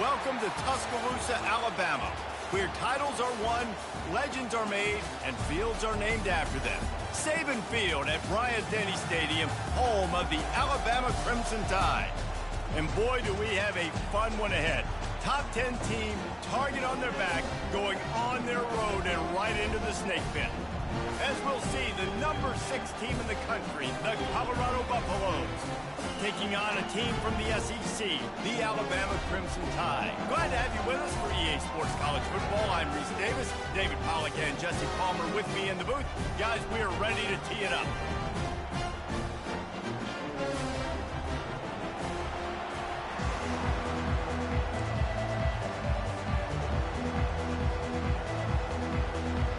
Welcome to Tuscaloosa, Alabama, where titles are won, legends are made, and fields are named after them. Saban Field at Bryant-Denny Stadium, home of the Alabama Crimson Tide. And boy, do we have a fun one ahead. Top 10 team, target on their back, going on their road and right into the snake pit. As we'll see, the number 6 team in the country, the Colorado Buffaloes, taking on a team from the SEC, the Alabama Crimson Tide. Glad to have you with us for EA Sports College Football. I'm Reese Davis, David Pollack and Jesse Palmer with me in the booth. Guys, we are ready to tee it up.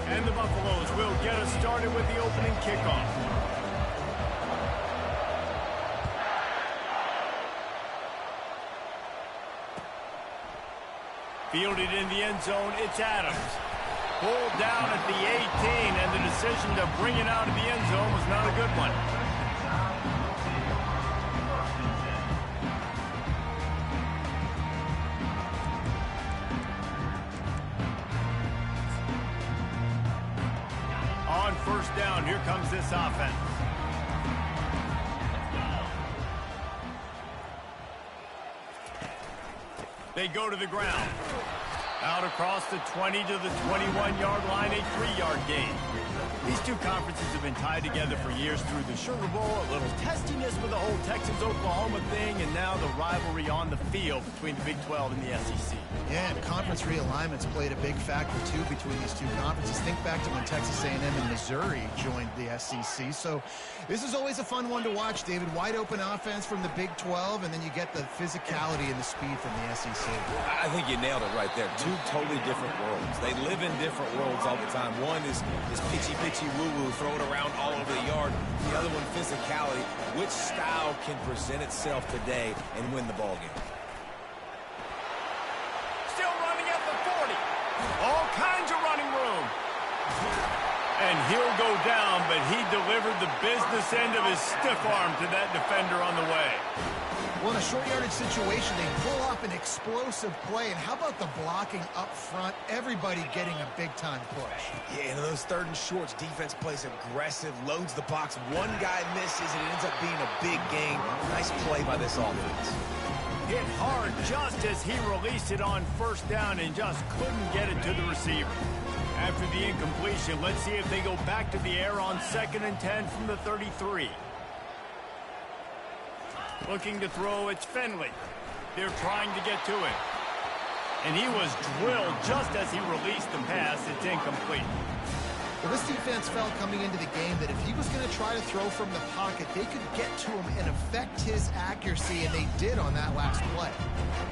And the Buffaloes will get us started with the opening kickoff. Fielded in the end zone, it's Adams. Pulled down at the 18, and the decision to bring it out of the end zone was not a good one. On first down, here comes this offense. They go to the ground. Out across the 20 to the 21-yard line, a 3-yard gain. These two conferences have been tied together for years through the Sugar Bowl, a little testiness with the whole Texas-Oklahoma thing, and now the rivalry on the field between the Big 12 and the SEC. Yeah, and conference realignments played a big factor, too, between these two conferences. Think back to when Texas A&M and Missouri joined the SEC. So this is always a fun one to watch, David. Wide open offense from the Big 12, and then you get the physicality and the speed from the SEC. I think you nailed it right there. Two totally different worlds. They live in different worlds all the time. One is pitchy woo-woo, throw it around all over the yard. The other one, physicality. Which style can present itself today and win the ball game? Still running at the 40. All kinds of running room. And he'll go down, but he delivered the business end of his stiff arm to that defender on the way. Well, in a short yardage situation, they pull off an explosive play. And how about the blocking up front? Everybody getting a big-time push. Yeah, and those third and shorts, defense plays aggressive, loads the box. One guy misses, and it ends up being a big gain. Nice play by this offense. Hit hard just as he released it on first down and just couldn't get it to the receiver. After the incompletion, let's see if they go back to the air on 2nd and 10 from the 33. Looking to throw, it's Finley. They're trying to get to him. And he was drilled just as he released the pass. It's incomplete. Well, this defense felt coming into the game that if he was going to try to throw from the pocket, they could get to him and affect his accuracy, and they did on that last play.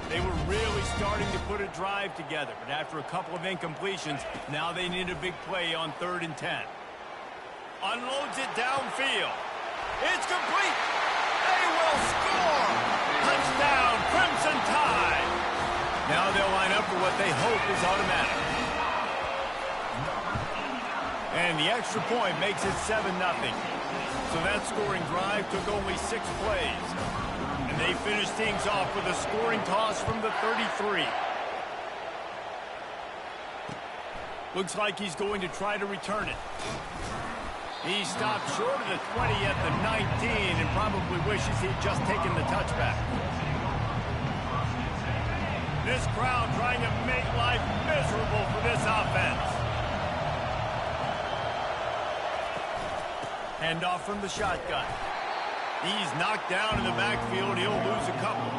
They were really starting to put a drive together, but after a couple of incompletions, now they need a big play on 3rd and 10. Unloads it downfield. It's complete. They will score! Touchdown, Crimson Tide! Now they'll line up for what they hope is automatic. And the extra point makes it 7-0. So that scoring drive took only 6 plays. And they finished things off with a scoring toss from the 33. Looks like he's going to try to return it. He stopped short of the 20 at the 19 and probably wishes he'd just taken the touchback. This crowd trying to make life miserable for this offense. Handoff from the shotgun. He's knocked down in the backfield. He'll lose a couple.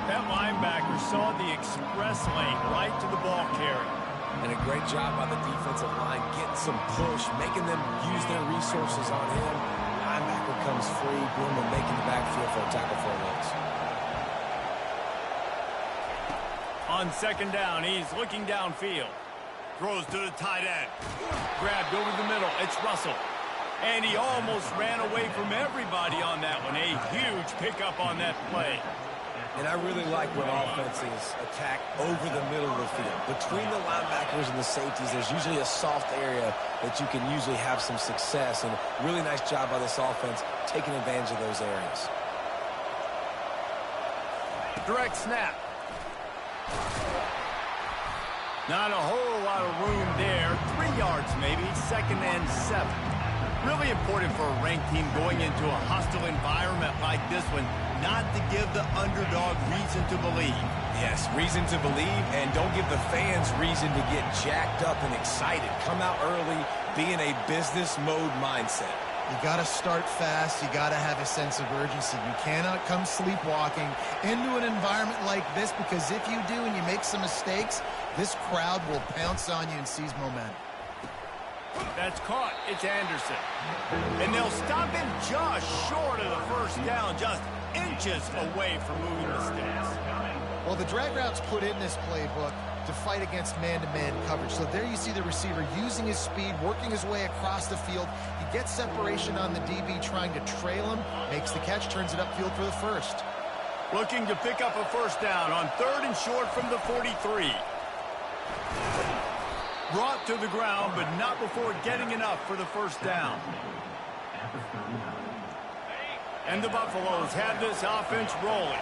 That linebacker saw the express lane right to the ball carrier. And a great job by the defensive line, getting some push, making them use their resources on him. Linebacker comes free, Grumman making the backfield for a tackle for a loss. On 2nd down, he's looking downfield. Throws to the tight end. Grabbed over the middle. It's Russell. And he almost ran away from everybody on that one. A huge pickup on that play. And I really like when offenses attack over the middle of the field. Between the linebackers and the safeties, there's usually a soft area that you can usually have some success. And really nice job by this offense taking advantage of those areas. Direct snap. Not a whole lot of room there. 3 yards maybe, 2nd and 7. Really important for a ranked team going into a hostile environment like this one, not to give the underdog reason to believe. Yes, reason to believe, and don't give the fans reason to get jacked up and excited. Come out early, be in a business mode mindset. You got to start fast. You got to have a sense of urgency. You cannot come sleepwalking into an environment like this, because if you do and you make some mistakes, this crowd will pounce on you and seize momentum. That's caught. It's Anderson. And they'll stop him just short of the first down, just inches away from moving the sticks. Well, the drag routes put in this playbook to fight against man-to-man coverage. So there you see the receiver using his speed, working his way across the field. He gets separation on the DB trying to trail him, makes the catch, turns it upfield for the first. Looking to pick up a first down on 3rd and short from the 43. Brought to the ground, but not before getting enough for the first down. And the Buffaloes have this offense rolling.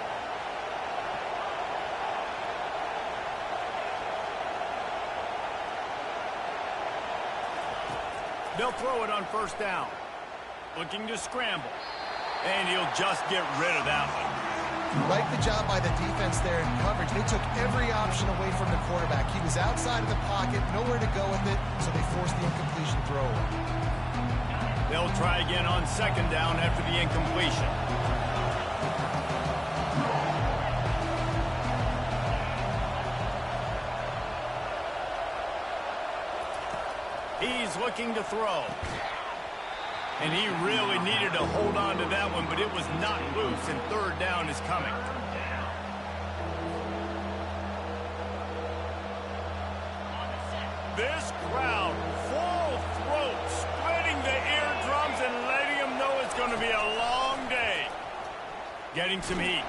They'll throw it on first down. Looking to scramble. And he'll just get rid of that one. Like the job by the defense there in coverage. They took every option away from the quarterback. He was outside of the pocket, nowhere to go with it, so they forced the incompletion throw away. They'll try again on 2nd down after the incompletion. He's looking to throw. And he really needed to hold on to that one, but it was not loose, and 3rd down is coming. This crowd, full throat, splitting the eardrums and letting them know it's going to be a long day. Getting some heat.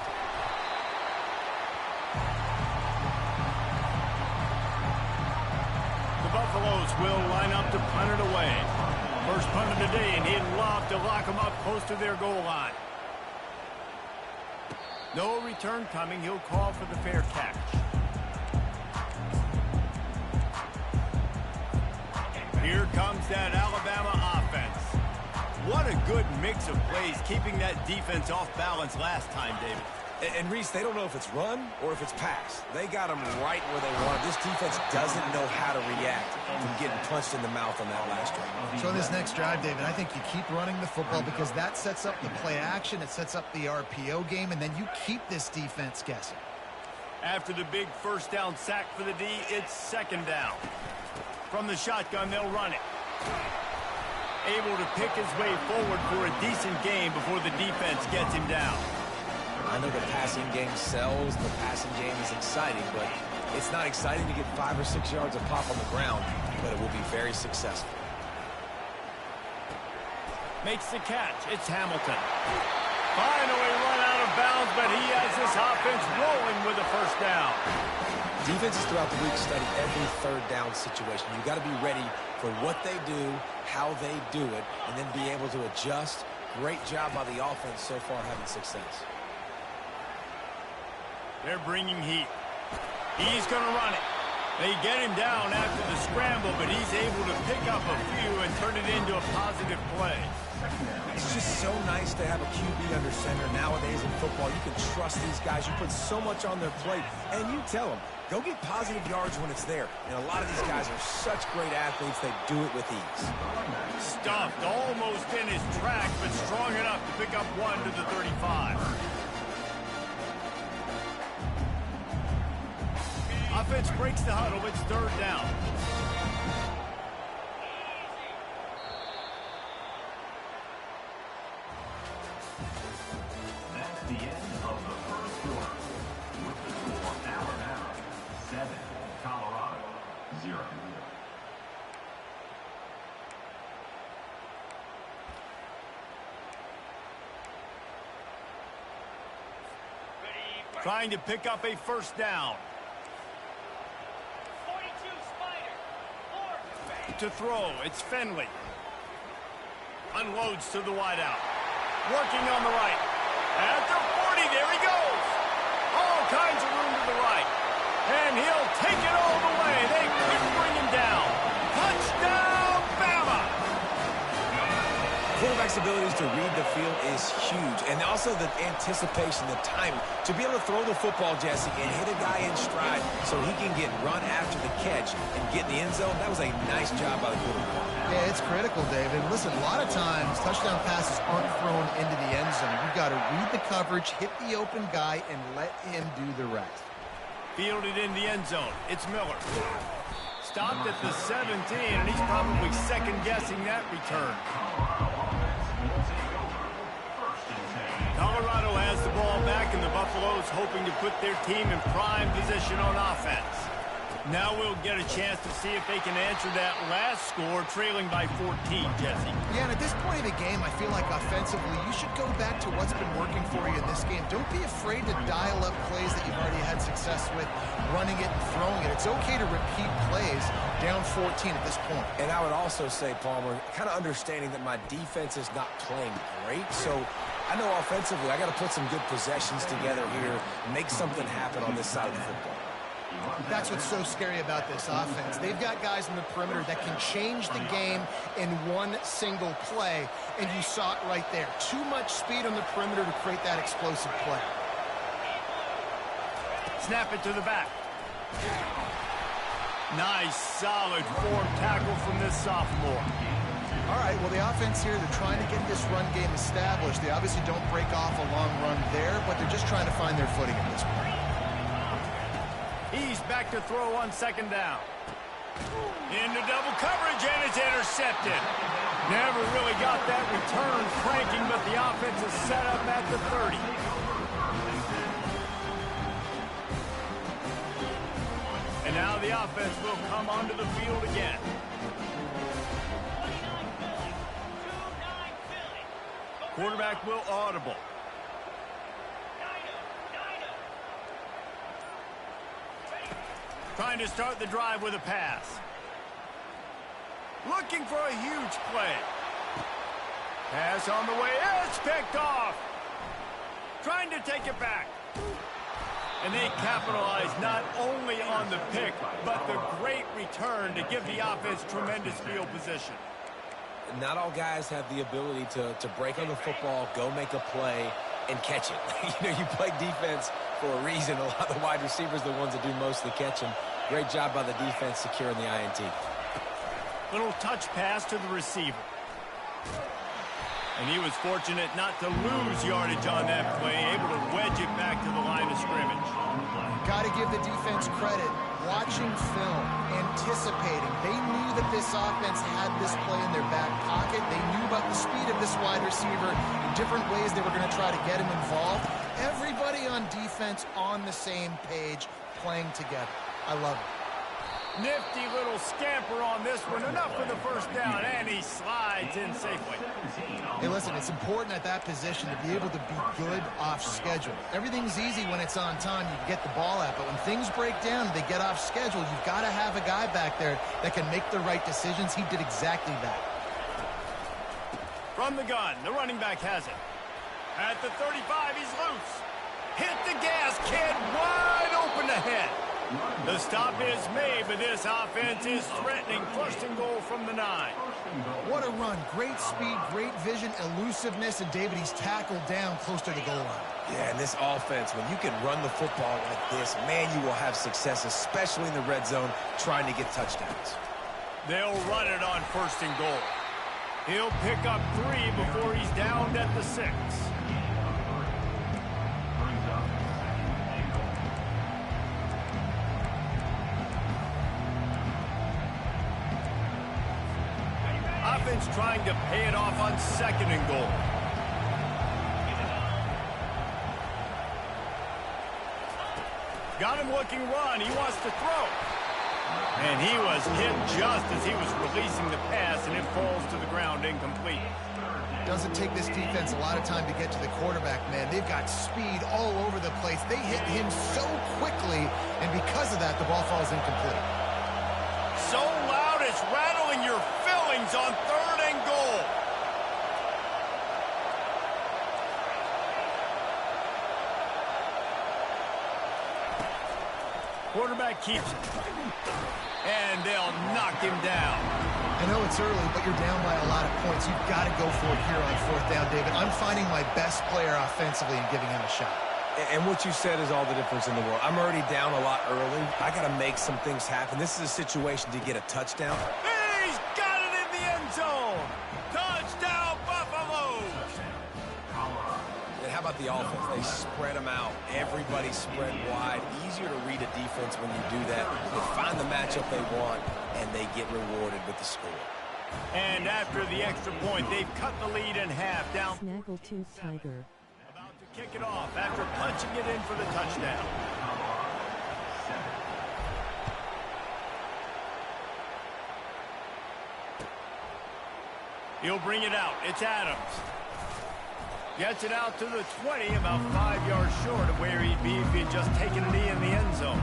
The Buffaloes will line up to punt it away. First punt of the day, and he'd love to lock them up close to their goal line. No return coming. He'll call for the fair catch. Here comes that Alabama offense. What a good mix of plays, keeping that defense off balance last time, David. And Reese, they don't know if it's run or if it's pass. They got them right where they want. This defense doesn't know how to react from getting punched in the mouth on that last drive. So in this next drive, David, I think you keep running the football because that sets up the play action, it sets up the RPO game, and then you keep this defense guessing. After the big first down sack for the D, it's 2nd down. From the shotgun, they'll run it. Able to pick his way forward for a decent game before the defense gets him down. I know the passing game sells, the passing game is exciting, but it's not exciting to get 5 or 6 yards of pop on the ground, but it will be very successful. Makes the catch. It's Hamilton. Finally run out of bounds, but he has this offense rolling with a first down. Defenses throughout the week study every 3rd down situation. You got to be ready for what they do, how they do it, and then be able to adjust. Great job by the offense so far having success. They're bringing heat. He's going to run it. They get him down after the scramble, but he's able to pick up a few and turn it into a positive play. It's just so nice to have a QB under center nowadays in football. You can trust these guys. You put so much on their plate, and you tell them, go get positive yards when it's there. And a lot of these guys are such great athletes, they do it with ease. Stuffed almost in his track, but strong enough to pick up one to the 35. Offense breaks the huddle. It's 3rd down. That's the end of the first quarter. With the score, Alabama 7, Colorado 0. Trying to pick up a first down. To throw, it's Finley. Unloads to the wideout. Working on the right. At the 40, there he goes. All kinds of room to the right. quarterback's abilities to read the field is huge. And also the anticipation, the timing. To be able to throw the football, Jesse, and hit a guy in stride so he can get run after the catch and get in the end zone, that was a nice job by the quarterback. Yeah, it's critical, David. Listen, a lot of times touchdown passes aren't thrown into the end zone. You've got to read the coverage, hit the open guy, and let him do the rest. Fielded in the end zone. It's Miller. Stopped at the 17, and he's probably second-guessing that return. Colorado has the ball back, and the Buffaloes hoping to put their team in prime position on offense. Now we'll get a chance to see if they can answer that last score, trailing by 14, Jesse. Yeah, and at this point of the game, I feel like offensively, you should go back to what's been working for you in this game. Don't be afraid to dial up plays that you've already had success with, running it and throwing it. It's okay to repeat plays down 14 at this point. And I would also say, Palmer, kind of understanding that my defense is not playing great, so I know offensively I got to put some good possessions together here, make something happen on this side of the football. That's what's so scary about this offense. They've got guys in the perimeter that can change the game in one single play, and you saw it right there. Too much speed on the perimeter to create that explosive play. Snap it to the back. Nice, solid form tackle from this sophomore. All right, well, the offense here, they're trying to get this run game established. They obviously don't break off a long run there, but they're just trying to find their footing at this point. He's back to throw on second down. Into double coverage, and it's intercepted. Never really got that return cranking, but the offense is set up at the 30. And now the offense will come onto the field again. Quarterback will audible. Trying to start the drive with a pass. Looking for a huge play. Pass on the way. It's picked off. Trying to take it back. And they capitalize not only on the pick, but the great return to give the offense tremendous field position. Not all guys have the ability to break on the football, go make a play, and catch it. You play defense for a reason. A lot of the wide receivers are the ones that do most of the catching. Great job by the defense securing the INT. Little touch pass to the receiver. And he was fortunate not to lose yardage on that play, able to wedge it back to the line of scrimmage. Got to give the defense credit. Watching film, anticipating. They knew that this offense had this play in their back pocket. They knew about the speed of this wide receiver, the different ways they were going to try to get him involved. Everybody on defense on the same page, playing together. I love it. Nifty little scamper on this one. Enough for the first down, and he slides in safely. Hey, listen, it's important at that position to be able to be good off schedule. Everything's easy when it's on time. You get the ball out, but when things break down, they get off schedule. You've got to have a guy back there that can make the right decisions. He did exactly that. From the gun, the running back has it. At the 35, he's loose. Hit the gas, kid, wide open ahead. The stop is made, but this offense is threatening. First and goal from the 9. What a run. Great speed, great vision, elusiveness, and David, he's tackled down close to the goal line. Yeah, and this offense, when you can run the football like this, man, you will have success, especially in the red zone, trying to get touchdowns. They'll run it on first and goal. He'll pick up 3 before he's downed at the 6. Offense trying to pay it off on second and goal. Got him looking run. He wants to throw. And he was hit just as he was releasing the pass, and it falls to the ground incomplete. Doesn't take this defense a lot of time to get to the quarterback, man. They've got speed all over the place. They hit him so quickly, and because of that, the ball falls incomplete. So loud it's rattling your fillings on third and goal. Quarterback keeps it. And they'll knock him down. I know it's early, but you're down by a lot of points. You've got to go for it here on 4th down, David. I'm finding my best player offensively and giving him a shot. And what you said is all the difference in the world. I'm already down a lot early. I got to make some things happen. This is a situation to get a touchdown. He's got it in the end zone. Touchdown, Buffalo. And how about the offense? They spread them out. Everybody spread wide. Easier to read a defense when you do that. They find the matchup they want, and they get rewarded with the score. And after the extra point, they've cut the lead in half down. Snaggletooth Tiger. About to kick it off after punching it in for the touchdown. He'll bring it out. It's Adams. Gets it out to the 20, about 5 yards short of where he'd be if he had just taken a knee in the end zone.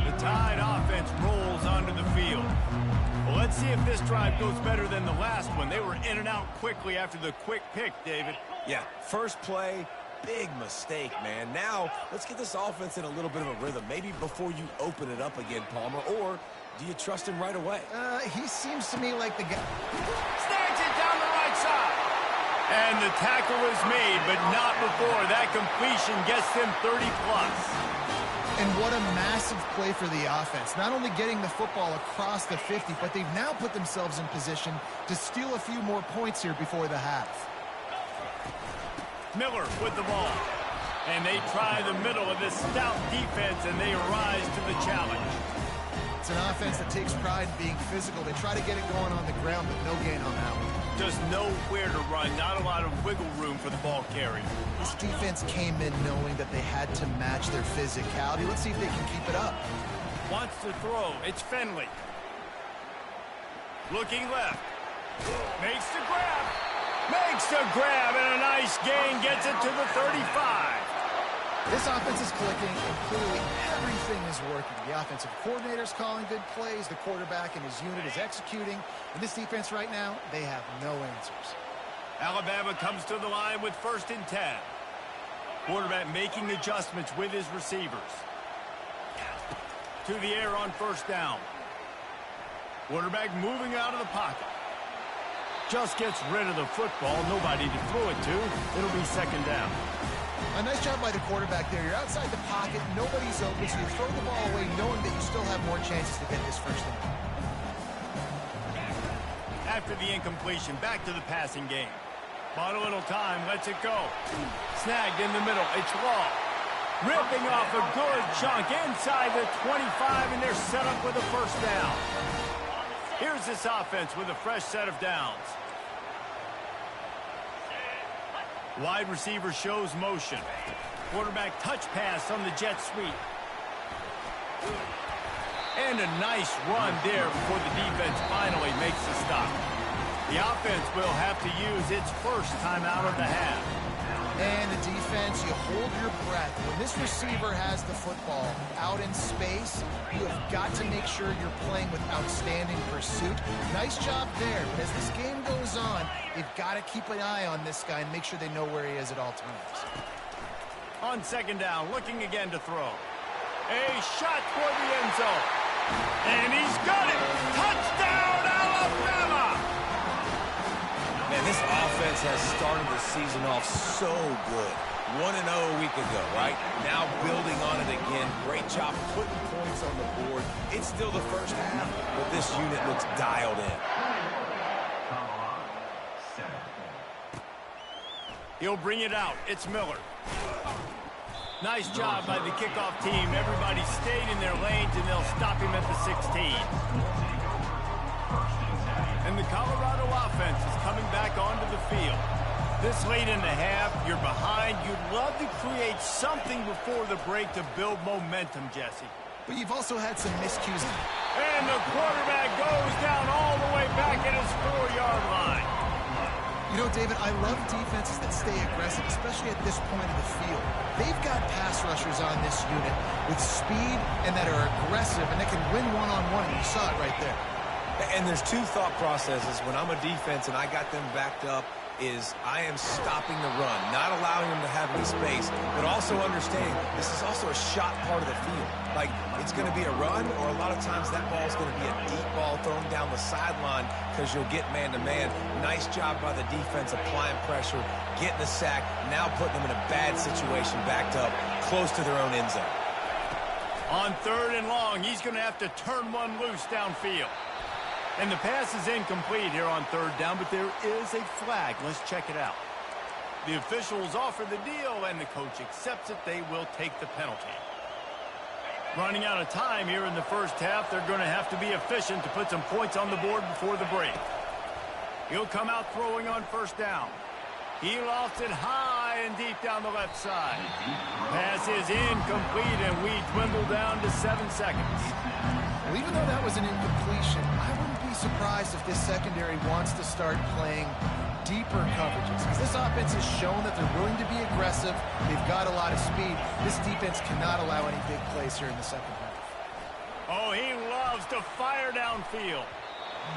The Tide offense rolls onto the field. Well, let's see if this drive goes better than the last one. They were in and out quickly after the quick pick, David. Yeah, first play, big mistake, man. Now, let's get this offense in a little bit of a rhythm. Maybe before you open it up again, Palmer, or do you trust him right away? He seems to me like the guy. Snags it down the right side. And the tackle is made, but not before that completion gets them 30+. And what a massive play for the offense. Not only getting the football across the 50, but they've now put themselves in position to steal a few more points here before the half. Miller with the ball. And they try the middle of this stout defense, and they rise to the challenge. It's an offense that takes pride in being physical. They try to get it going on the ground, but no gain on that one. Just nowhere to run. Not a lot of wiggle room for the ball carry. This defense came in knowing that they had to match their physicality. Let's see if they can keep it up. Wants to throw. It's Finley. Looking left. Makes the grab. Makes the grab, and a nice gain gets it to the 35. This offense is clicking, and clearly everything is working. The offensive coordinator's calling good plays. The quarterback and his unit is executing. And this defense right now, they have no answers. Alabama comes to the line with 1st and 10. Quarterback making adjustments with his receivers. To the air on 1st down. Quarterback moving out of the pocket. Just gets rid of the football. Nobody to throw it to. It'll be 2nd down. A nice job by the quarterback there. You're outside the pocket. Nobody's open, so you throw the ball away knowing that you still have more chances to get this 1st down. After the incompletion, back to the passing game. Bought a little time, lets it go. Snagged in the middle, it's Law. Ripping off a good chunk inside the 25, and they're set up with a 1st down. Here's this offense with a fresh set of downs. Wide receiver shows motion. Quarterback touch pass on the jet sweep. And a nice run there before the defense finally makes the stop. The offense will have to use its 1st timeout of the half. And the defense, you hold your breath. When this receiver has the football out in space, you have got to make sure you're playing with outstanding pursuit. Nice job there, but as this game goes on, they've got to keep an eye on this guy and make sure they know where he is at all times. On 2nd down, looking again to throw. A shot toward the end zone. And he's got it! Touchdown, Alabama! Man, this offense has started the season off so good. 1-0 a week ago, right? Now building on it again. Great job putting points on the board. It's still the 1st half, but this unit looks dialed in. He'll bring it out. It's Miller. Nice job by the kickoff team. Everybody stayed in their lanes, and they'll stop him at the 16. And the Colorado offense is coming back onto the field. This late in the half, you're behind. You'd love to create something before the break to build momentum, Jesse. But you've also had some miscues. And the quarterback goes down all the way back at his 4-yard line. You know, David, I love defenses that stay aggressive, especially at this point of the field. They've got pass rushers on this unit with speed and that are aggressive and that can win one-on-one, and you saw it right there. And there's 2 thought processes. When I'm a defense and I got them backed up, is I am stopping the run, not allowing him to have any space, but also understanding this is also a shot part of the field. Like, it's going to be a run, or a lot of times that ball is going to be a deep ball thrown down the sideline because you'll get man-to-man. Nice job by the defense applying pressure, getting the sack, now putting them in a bad situation, backed up, close to their own end zone. On 3rd and long, he's going to have to turn one loose downfield. And the pass is incomplete here on 3rd down, but there is a flag. Let's check it out. The officials offer the deal, and the coach accepts it. They will take the penalty. Running out of time here in the first half, they're going to have to be efficient to put some points on the board before the break. He'll come out throwing on 1st down. He lofts it high and deep down the left side. Pass is incomplete, and we dwindle down to 7 seconds. Well, even though that was an incompletion, I wouldn't be surprised if this secondary wants to start playing deeper coverages, because this offense has shown that they're willing to be aggressive. They've got a lot of speed. This defense cannot allow any big plays here in the second half. Oh, he loves to fire downfield.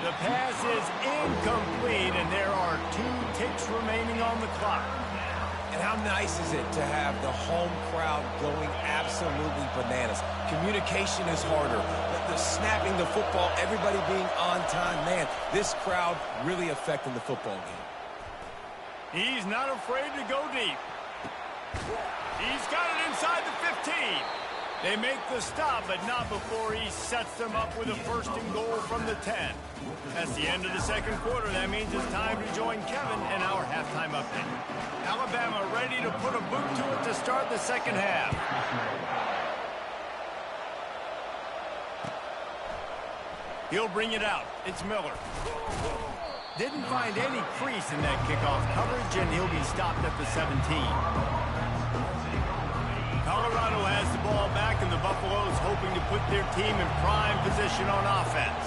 The pass is incomplete, and there are 2 ticks remaining on the clock. And how nice is it to have the home crowd going absolutely bananas? Communication is harder. The snapping the football, everybody being on time. Man, this crowd really affecting the football game. He's not afraid to go deep. He's got it inside the 15. They make the stop, but not before he sets them up with a 1st and goal from the 10. That's the end of the second quarter. That means it's time to join Kevin in our halftime update. Alabama ready to put a boot to it to start the second half. He'll bring it out. It's Miller. Didn't find any crease in that kickoff coverage, and he'll be stopped at the 17. Colorado has the ball back, and the Buffaloes hoping to put their team in prime position on offense.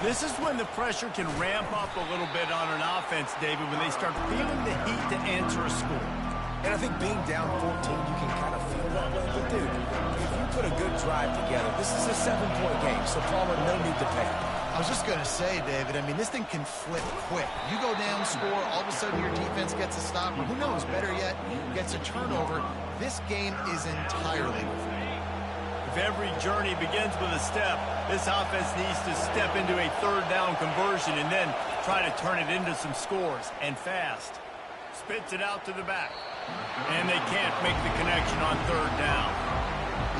This is when the pressure can ramp up a little bit on an offense, David, when they start feeling the heat to answer a score. And I think being down 14, you can kind of feel that way. But, dude, if you put a good drive together, this is a 7-point game, so Palmer, no need to panic. I was just going to say, David, I mean, this thing can flip quick. You go down, score, all of a sudden your defense gets a stop, or who knows, better yet, gets a turnover. This game is entirely different. If every journey begins with a step, this offense needs to step into a 3rd down conversion and then try to turn it into some scores, and fast. Spits it out to the back. And they can't make the connection on 3rd down.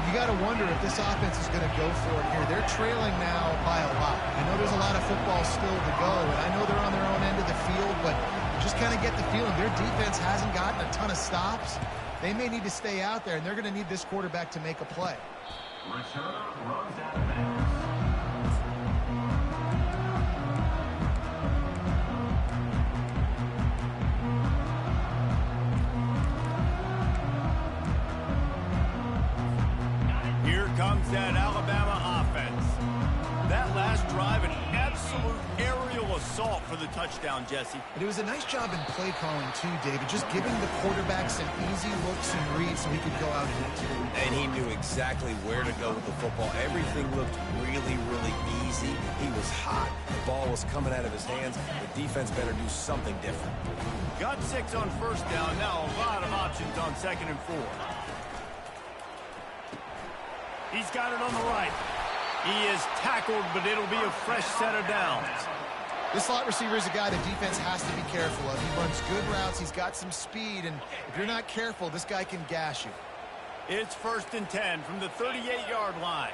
You got to wonder if this offense is going to go for it here. They're trailing now by a lot. I know there's a lot of football still to go, and I know they're on their own end of the field, but just kind of get the feeling their defense hasn't gotten a ton of stops. They may need to stay out there, and they're going to need this quarterback to make a play. Return runs out of bounds. Here comes that Alabama offense. That last drive, an absolute aerial assault for the touchdown, Jesse. But it was a nice job in play calling, too, David, just giving the quarterback some easy looks and reads so he could go out and hit two. And he knew exactly where to go with the football. Everything looked really, really easy. He was hot. The ball was coming out of his hands. The defense better do something different. Got 6 on 1st down. Now a lot of options on 2nd and 4. He's got it on the right. He is tackled, but it'll be a fresh set of downs. This slot receiver is a guy the defense has to be careful of. He runs good routes. He's got some speed, and if you're not careful, this guy can gash you. It's 1st and 10 from the 38-yard line.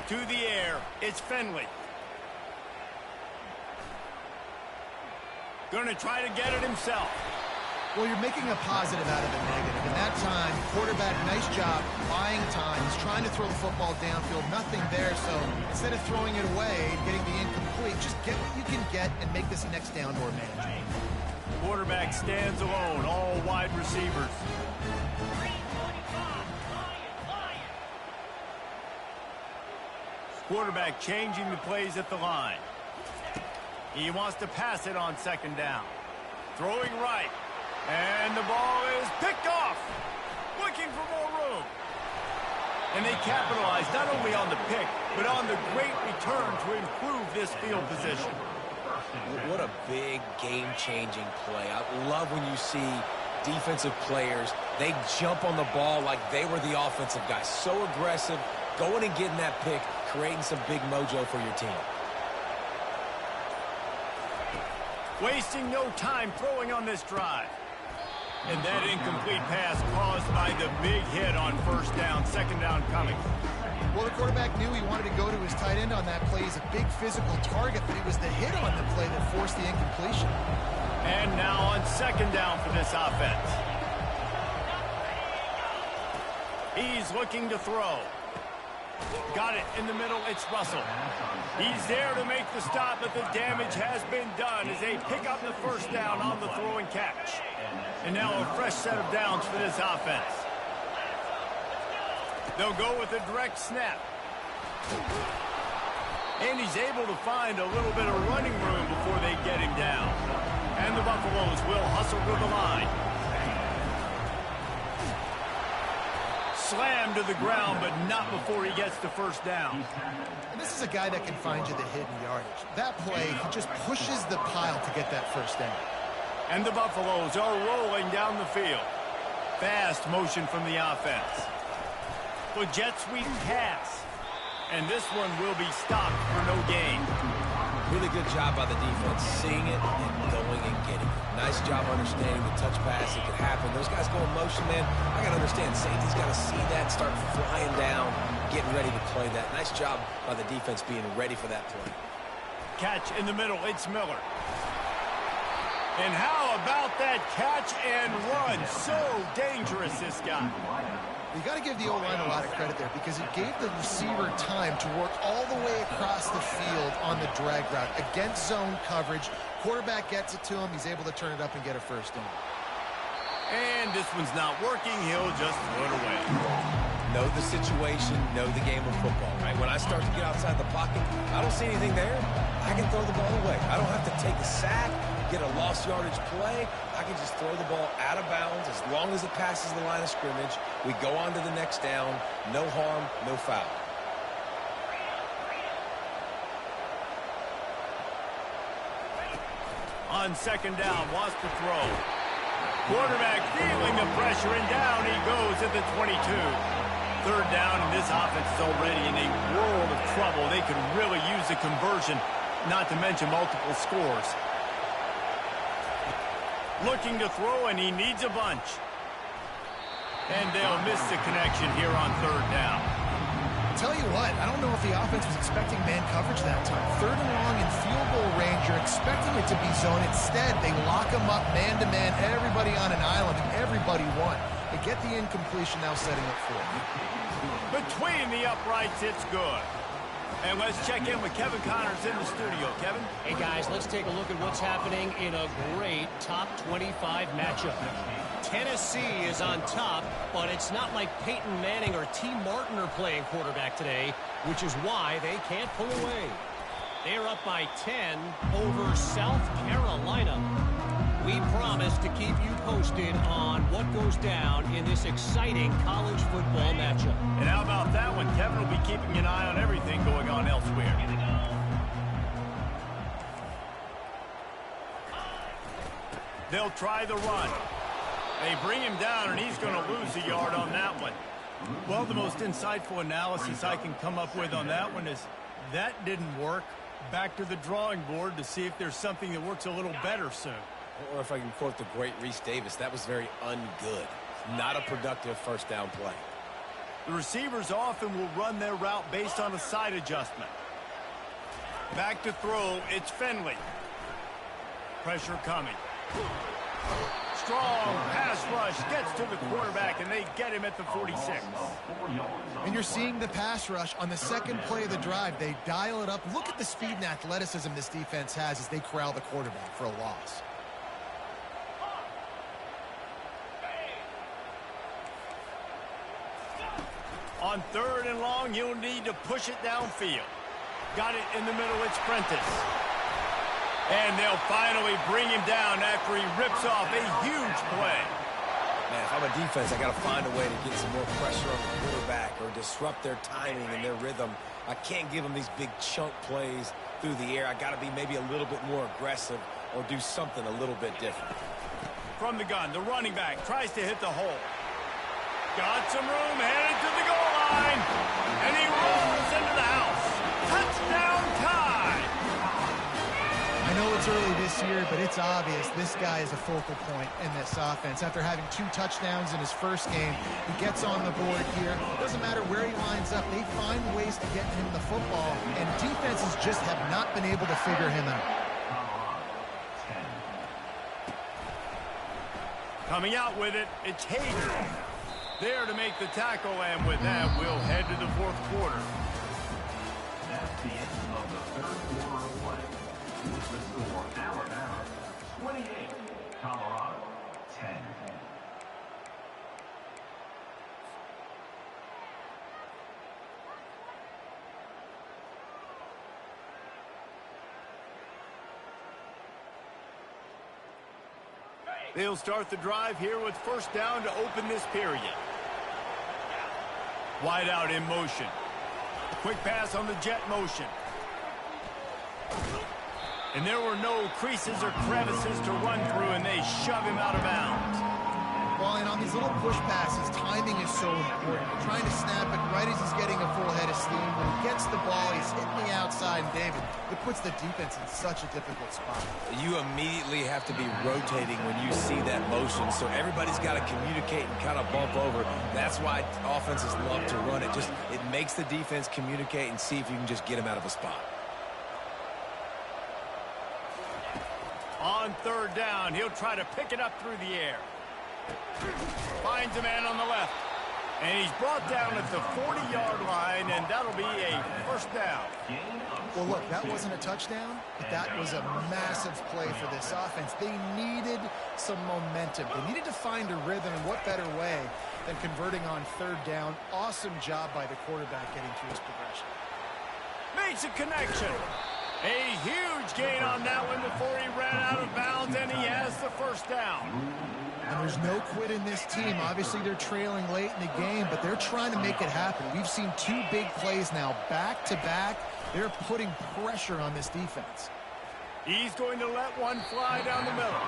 To the air, it's Finley. Going to try to get it himself. Well, you're making a positive out of a negative. In that time, quarterback, nice job, buying time. He's trying to throw the football downfield. Nothing there, so instead of throwing it away and getting the incomplete, just get what you can get and make this next down more manageable. Quarterback stands alone, all wide receivers. Quarterback changing the plays at the line. He wants to pass it on 2nd down. Throwing right. And the ball is picked off. Looking for more room. And they capitalized not only on the pick, but on the great return to improve this field position. What a big game-changing play. I love when you see defensive players, they jump on the ball like they were the offensive guys. So aggressive, going and getting that pick, creating some big mojo for your team. Wasting no time throwing on this drive. And that incomplete pass caused by the big hit on first down, second down coming. Well, the quarterback knew he wanted to go to his tight end on that play. He's a big physical target, but it was the hit on the play that forced the incompletion. And now on second down for this offense. He's looking to throw. Got it in the middle. It's Russell. He's there to make the stop, but the damage has been done as they pick up the first down on the throw and catch. And now a fresh set of downs for this offense. They'll go with a direct snap. And he's able to find a little bit of running room before they get him down. And the Buffaloes will hustle to the line. Slammed to the ground, but not before he gets the first down. And this is a guy that can find you the hidden yardage. That play, he just pushes the pile to get that first down. And the Buffaloes are rolling down the field. Fast motion from the offense. The jet sweep pass. And this one will be stopped for no gain. Really good job by the defense, seeing it and going and getting it. Nice job understanding the touch pass. It could happen. Those guys go in motion, man. I got to understand, safety's got to see that, start flying down, getting ready to play that. Nice job by the defense being ready for that play. Catch in the middle. It's Miller. And how about that catch and run? So dangerous, this guy. You got to give the O-line a lot of credit there because it gave the receiver time to work all the way across the field on the drag route against zone coverage. Quarterback gets it to him. He's able to turn it up and get a first down. And this one's not working. He'll just throw it away. Know the situation, know the game of football, right? When I start to get outside the pocket, I don't see anything there. I can throw the ball away. I don't have to take a sack, get a lost yardage play. I can just throw the ball out of bounds as long as it passes the line of scrimmage. We go on to the next down. No harm, no foul. On second down, wants to throw. Quarterback feeling the pressure, and down he goes at the 22. Third down, and this offense is already in a world of trouble. They could really use a conversion, not to mention multiple scores. Looking to throw, and he needs a bunch. And they'll miss the connection here on third down. Tell you what, I don't know if the offense was expecting man coverage that time. Third and long in field goal range, you're expecting it to be zone. Instead, they lock him up man-to-man, everybody on an island, and everybody won. They get the incompletion now setting up for it. Between the uprights, it's good. And let's check in with Kevin Connors in the studio. Kevin? Hey, guys, let's take a look at what's happening in a great top 25 matchup. Tennessee is on top, but it's not like Peyton Manning or T. Martin are playing quarterback today, which is why they can't pull away. They're up by 10 over South Carolina. We promise to keep you posted on what goes down in this exciting college football matchup. And how about that one? Kevin will be keeping an eye on everything going on elsewhere. They'll try the run. They bring him down, and he's going to lose a yard on that one. Well, the most insightful analysis I can come up with on that one is that didn't work. Back to the drawing board to see if there's something that works a little better soon. Or if I can quote the great Reese Davis, that was very ungood. Not a productive first down play. The receivers often will run their route based on a side adjustment. Back to throw, it's Finley. Pressure coming. Strong pass rush, gets to the quarterback, and they get him at the 46. And you're seeing the pass rush on the second play of the drive. They dial it up. Look at the speed and athleticism this defense has as they corral the quarterback for a loss. On third and long, you'll need to push it downfield. Got it in the middle, it's Prentice. And they'll finally bring him down after he rips off a huge play. Man, if I'm a defense, I got to find a way to get some more pressure on the quarterback or disrupt their timing and their rhythm. I can't give them these big chunk plays through the air. I got to be maybe a little bit more aggressive or do something a little bit different. From the gun, the running back tries to hit the hole. Got some room, headed to the goal line, and he rolls into the house. Touchdown tie! I know it's early this year, but it's obvious this guy is a focal point in this offense. After having 2 touchdowns in his first game, he gets on the board here. Doesn't matter where he lines up, they find ways to get him the football, and defenses just have not been able to figure him out. Coming out with it, it's Hager. There to make the tackle, and with that, we'll head to the fourth quarter. That's the end of the third quarter of play. With the score, Alabama 28, Colorado 10. They'll start the drive here with first down to open this period. Wide out in motion. Quick pass on the jet motion. And there were no creases or crevices to run through, and they shove him out of bounds. Well, and on these little push passes, timing is so important. Trying to snap it right as he's getting a full head of steam. When he gets the ball, he's hitting the outside. And David, it puts the defense in such a difficult spot. You immediately have to be rotating when you see that motion, so everybody's got to communicate and kind of bump over. That's why offenses love to run it. It makes the defense communicate and see if you can just get him out of a spot. On third down, he'll try to pick it up through the air. Finds a man on the left. And he's brought down at the 40-yard line, and that'll be a first down. Well, look, that wasn't a touchdown, but that was a massive play for this offense. They needed some momentum. They needed to find a rhythm, and what better way than converting on third down. Awesome job by the quarterback getting through his progression. Makes a connection. A huge gain on that one before he ran out of bounds, and he has the first down. And there's no quit in this team. Obviously, they're trailing late in the game, but they're trying to make it happen. We've seen 2 big plays now, back-to-back. They're putting pressure on this defense. He's going to let one fly down the middle.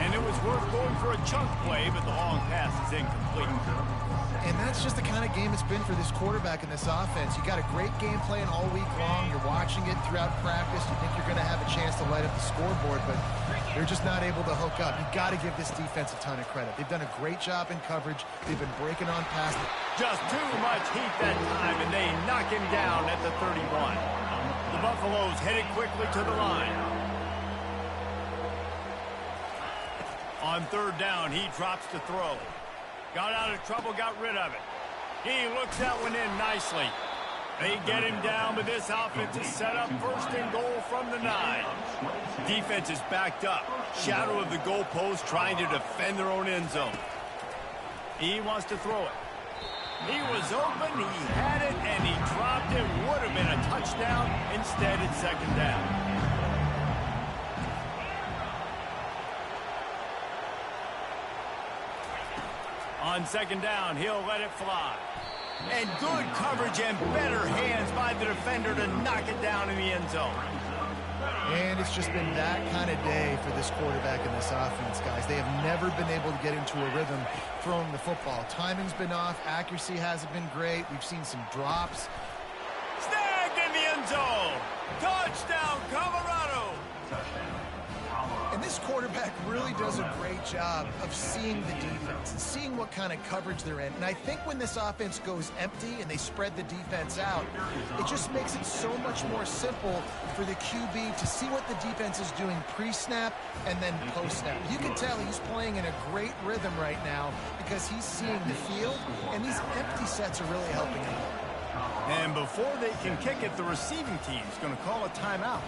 And it was worth going for a chunk play, but the long pass is incomplete. And that's just the kind of game it's been for this quarterback in this offense. You got a great game plan all week long. You're watching it throughout practice. You think you're going to have a chance to light up the scoreboard, but they're just not able to hook up. You got to give this defense a ton of credit. They've done a great job in coverage. They've been breaking on past. Just too much heat that time, and they knock him down at the 31. The Buffaloes headed quickly to the line. On third down, he drops to throw. Got out of trouble, got rid of it. He looks that one in nicely. They get him down, but this offense is set up first and goal from the 9. Defense is backed up. Shadow of the goalpost trying to defend their own end zone. He wants to throw it. He was open, he had it, and he dropped it. Would have been a touchdown. Instead, it's second down. On second down, he'll let it fly. And good coverage and better hands by the defender to knock it down in the end zone. And it's just been that kind of day for this quarterback and this offense, guys. They have never been able to get into a rhythm throwing the football. Timing's been off. Accuracy hasn't been great. We've seen some drops. Snagged in the end zone. Touchdown, Colorado. And this quarterback really does a great job of seeing the defense and seeing what kind of coverage they're in. And I think when this offense goes empty and they spread the defense out, it just makes it so much more simple for the QB to see what the defense is doing pre-snap and then post-snap. You can tell he's playing in a great rhythm right now because he's seeing the field, and these empty sets are really helping him. And before they can kick it, the receiving team's going to call a timeout.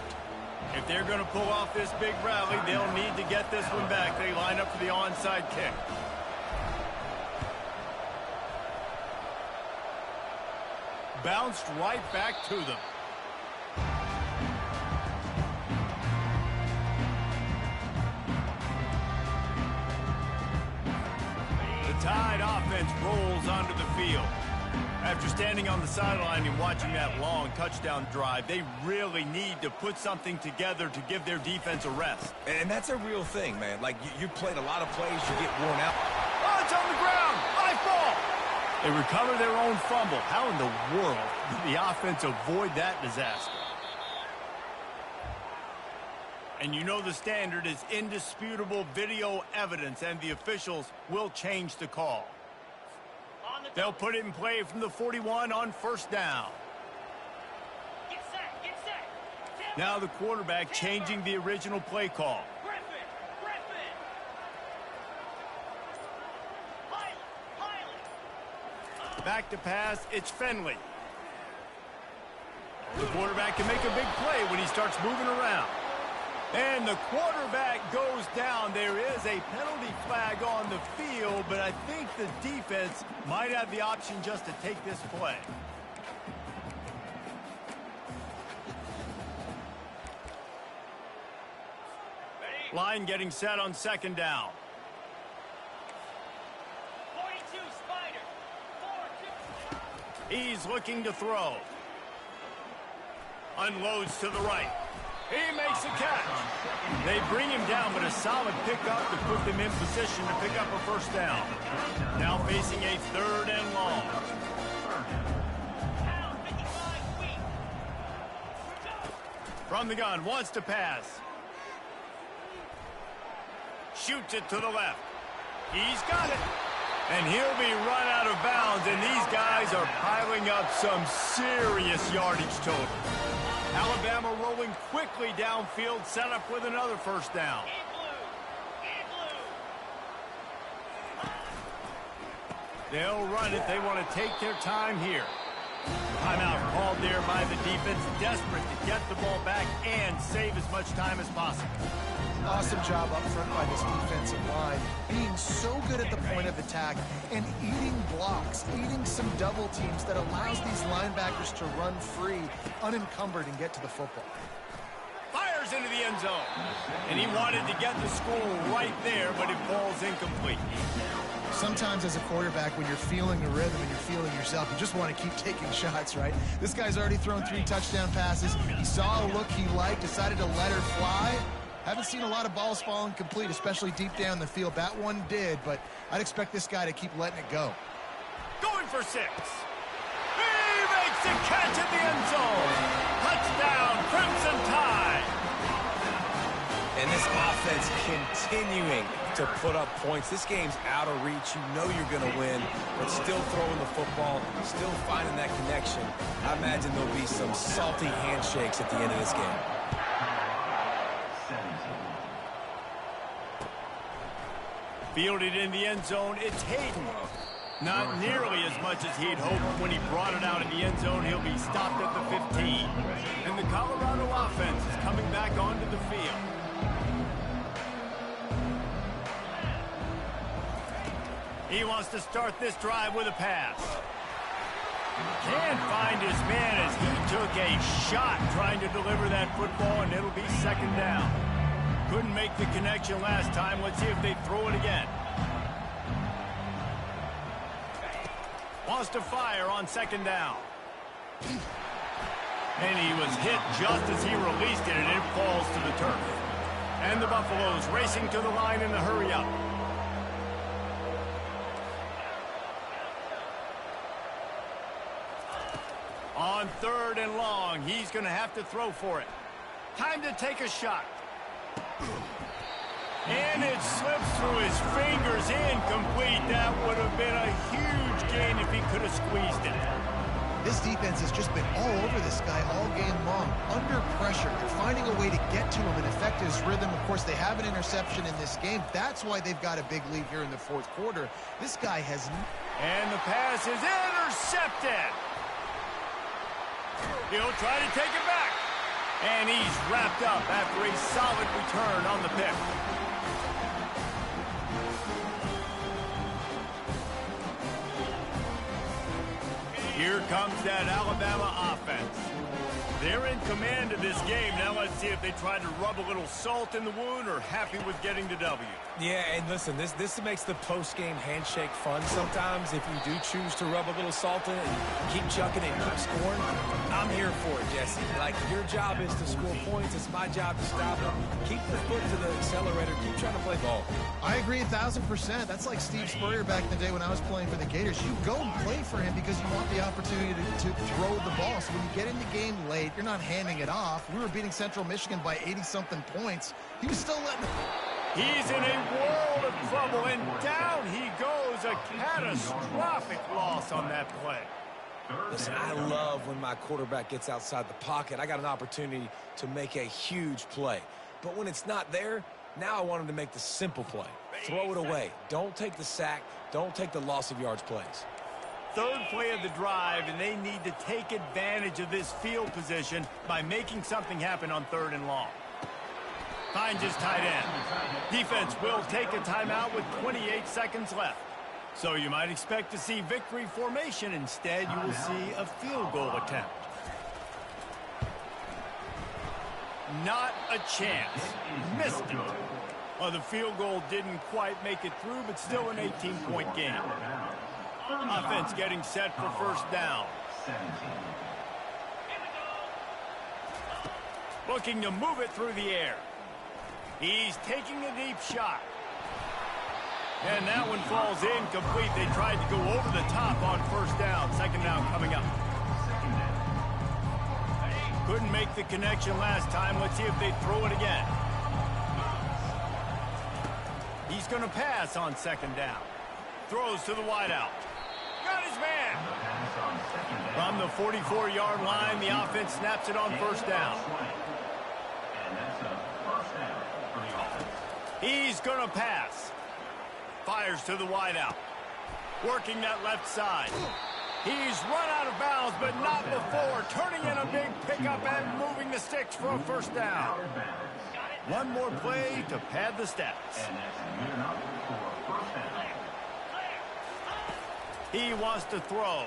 If they're going to pull off this big rally, they'll need to get this one back. They line up for the onside kick. Bounced right back to them. The Tide offense rolls onto the field. After standing on the sideline and watching that long touchdown drive, they really need to put something together to give their defense a rest. And that's a real thing, man. Like, you played a lot of plays, you get worn out. Oh, it's on the ground. High ball. They recover their own fumble. How in the world did the offense avoid that disaster? And you know the standard is indisputable video evidence, and the officials will change the call. They'll put it in play from the 41 on first down. Get set. Now the quarterback changing the original play call. Griffin. Pilot. Back to pass, it's Finley. The quarterback can make a big play when he starts moving around. And the quarterback goes down. There is a penalty flag on the field, but I think the defense might have the option just to take this play. Line getting set on second down. 42, Spider. 4-2. He's looking to throw. Unloads to the right. He makes a catch. They bring him down, but a solid pickup to put them in position to pick up a first down. Now facing a third and long. Pound 55 weak. From the gun, wants to pass. Shoots it to the left. He's got it. And he'll be run out of bounds, and these guys are piling up some serious yardage total. Alabama rolling quickly downfield, set up with another first down. They'll run it. They want to take their time here. Timeout called there by the defense, desperate to get the ball back and save as much time as possible. Awesome job up front by this defensive line, being so good at the point of attack and eating blocks, eating some double teams that allows these linebackers to run free, unencumbered, and get to the football. Fires into the end zone. And he wanted to get the score right there, but it falls incomplete. Sometimes as a quarterback, when you're feeling the rhythm and you're feeling yourself, you just want to keep taking shots, right? This guy's already thrown 3 touchdown passes. He saw a look he liked, decided to let her fly. Haven't seen a lot of balls falling complete, especially deep down the field. That one did, but I'd expect this guy to keep letting it go. Going for 6. He makes a catch in the end zone. Touchdown, Crimson Tide. And this offense continuing to put up points. This game's out of reach. You know you're going to win, but still throwing the football, still finding that connection. I imagine there'll be some salty handshakes at the end of this game. Fielded in the end zone, it's Hayden. Not nearly as much as he'd hoped when he brought it out of the end zone. He'll be stopped at the 15. And the Colorado offense is coming back onto the field. He wants to start this drive with a pass. Can't find his man as he took a shot trying to deliver that football, and it'll be second down. Couldn't make the connection last time. Let's see if they throw it again. Wants to fire on second down. And he was hit just as he released it, and it falls to the turf. And the Buffaloes racing to the line in a hurry-up. On third and long, he's going to have to throw for it. Time to take a shot. And it slips through his fingers, incomplete. That would have been a huge gain if he could have squeezed it. This defense has just been all over this guy all game long, under pressure. They're finding a way to get to him and affect his rhythm. Of course, they have an interception in this game. That's why they've got a big lead here in the fourth quarter. This guy has... And the pass is intercepted. He'll try to take it back. And he's wrapped up after a solid return on the pick. Here comes that Alabama offense. They're in command of this game. Now let's see if they try to rub a little salt in the wound or happy with getting the W. Yeah, and listen, this makes the post-game handshake fun sometimes if you do choose to rub a little salt in it and keep chucking it and keep scoring. I'm here for it, Jesse. Like, your job is to score points. It's my job to stop it. Keep the foot to the accelerator. Keep trying to play ball. I agree 1,000%. That's like Steve Spurrier back in the day when I was playing for the Gators. You go and play for him because you want the opportunity to throw the ball. So when you get in the game late, you're not handing it off. We were beating Central Michigan by 80-something points. He was still letting it. He's in a world of trouble, and down he goes. A catastrophic loss on that play. Listen, I love when my quarterback gets outside the pocket. I got an opportunity to make a huge play. But when it's not there, now I want him to make the simple play. Throw it away. Don't take the sack. Don't take the loss of yards plays. Third play of the drive, and they need to take advantage of this field position by making something happen on 3rd and long. Finds his tight end. Defense will take a timeout with 28 seconds left. So you might expect to see victory formation. Instead, you will see a field goal attempt. Not a chance. Missed it. Well, the field goal didn't quite make it through, but still an 18-point game. Offense getting set for first down. Looking to move it through the air. He's taking a deep shot. And that one falls incomplete. They tried to go over the top on first down. Second down coming up. Couldn't make the connection last time. Let's see if they throw it again. He's going to pass on second down. Throws to the wideout. Got his man. From the 44-yard line, the offense snaps it on first down. He's going to pass. Fires to the wideout. Working that left side. He's run out of bounds, but not before. Turning in a big pickup and moving the sticks for a first down. One more play to pad the stats. He wants to throw.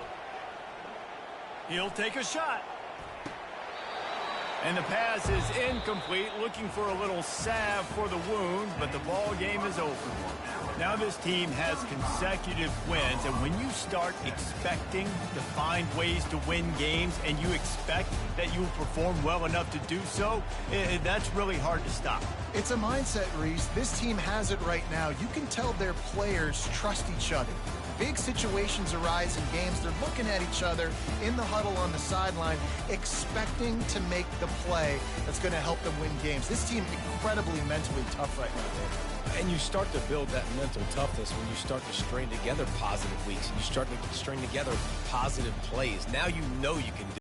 He'll take a shot. And the pass is incomplete, looking for a little salve for the wound, but the ball game is over. Now this team has consecutive wins, and when you start expecting to find ways to win games and you expect that you will perform well enough to do so, that's really hard to stop. It's a mindset, Reese. This team has it right now. You can tell their players trust each other. Big situations arise in games. They're looking at each other in the huddle on the sideline, expecting to make the play that's going to help them win games. This team incredibly mentally tough right now, David. And you start to build that mental toughness when you start to string together positive weeks and you start to string together positive plays. Now you know you can do